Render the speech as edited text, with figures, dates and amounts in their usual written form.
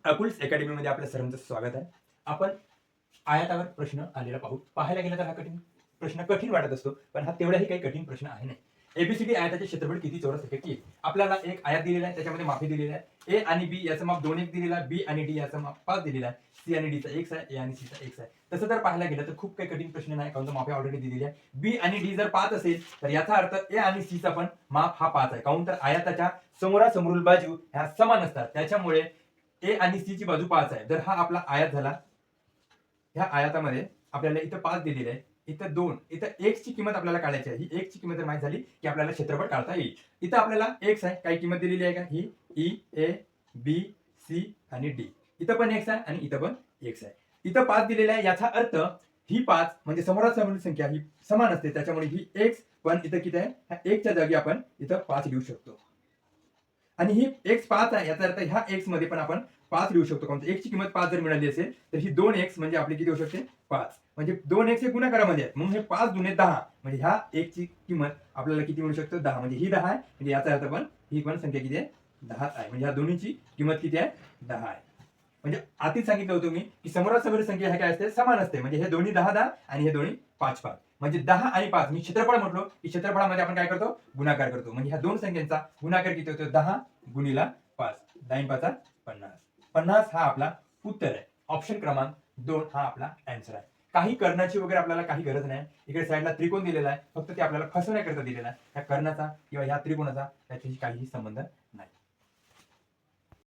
अकुल्स अकॅडमीमध्ये आपल्या सर्वांचं स्वागत आहे. आपण आयतावर प्रश्न आलेला पाहायला गेलं तर हा प्रश्न कठीण वाटत असतो, पण हा तेवढाही काही कठीण प्रश्न आहे नाही. एबीसीडी आयताचे क्षेत्रफळ किती चौरस मीटर? आपल्याला एक आयत दिलेला आहे, त्याच्यामध्ये मापे दिलेली आहे. ए आणि बी याचं माप 2 दिलेला आहे, बी आणि डी याचं माप 5 दिलेला आहे, सी आणि डीचा x आहे, ए आणि सी चा x आहे. तसं जर पाहायला गेलं तर खूप काही कठीण प्रश्न नाही, कारण मापे ऑलरेडी दिलेली आहे. बी आणि डी जर 5 असेल तर याचा अर्थ ए आणि सी चा पण माप हा 5 आहे, काऊन तर आयताच्या समोरासमोरील बाजू ह्या समान असतात, त्याच्यामुळे ए आणि सी ची बाजू 5 आहे. जर हा आपला आयत झाला, ह्या आयतामध्ये आपल्याला इथं 5 दिलेले आहे, इथं 2, इथं x ची किंमत आपल्याला काढायची आहे. ही x ची किंमत जर माहित झाली की आपल्याला क्षेत्रफळ काढता येईल. इथं आपल्याला x आहे, काही किंमत दिलेली आहे का? ही E, A, B, C आणि D. इथं पण x आहे आणि इथं पण x आहे. इथं 5 दिलेला आहे, याचा अर्थ ही 5 म्हणजे समोरासमोर संख्या ही समान असते, त्याच्यामुळे ही x पण इथं किती आहे? ह्या 1 च्या जागी आपण इथं 5 लिहू शकतो. आणि ही x 5 आहे, याचा अर्थ ह्या x मध्ये पण आपण 5 लिहू शकतो. कारण x ची किंमत 5 जर मिळाली असेल तर ही 2x म्हणजे आपली किती होऊ शकते? 5. म्हणजे 2x हे गुणाकारामध्ये आहे, म्हणून हे 5 दुने 10 म्हणजे ह्या x ची किंमत आपल्याला किती मिळू शकते? 10. म्हणजे ही 10 आहे, म्हणजे याचा अर्थ पण ही पण संख्या किती आहे? 10 आहे. म्हणजे ह्या दोन्हीची किंमत किती आहे? 10 आहे. म्हणजे आधीच सांगितलं होतं मी की समोरासमोर संख्या ह्या काय असते? समान असते. म्हणजे हे दोन्ही 10-10 आणि हे दोन्ही 5-5. म्हणजे 10 आणि 5 मी क्षेत्रफळ म्हटलो की क्षेत्रफळामध्ये आपण काय करतो? गुणाकार करतो. म्हणजे ह्या दोन संख्यांचा गुणाकार किती होतो? 10 गुणिला 5. 10 5 50. 50 हा आपला उत्तर आहे. ऑप्शन क्रमांक 2 हा आपला आन्सर आहे. काही कर्णाची वगैरे आपल्याला काही गरज नाही. इकडे साईडला त्रिकोण दिलेला आहे, फक्त ते आपल्याला फसवण्याकरता दिलेला आहे. ह्या कर्णाचा किंवा ह्या त्रिकोणाचा त्याच्याशी काहीही संबंध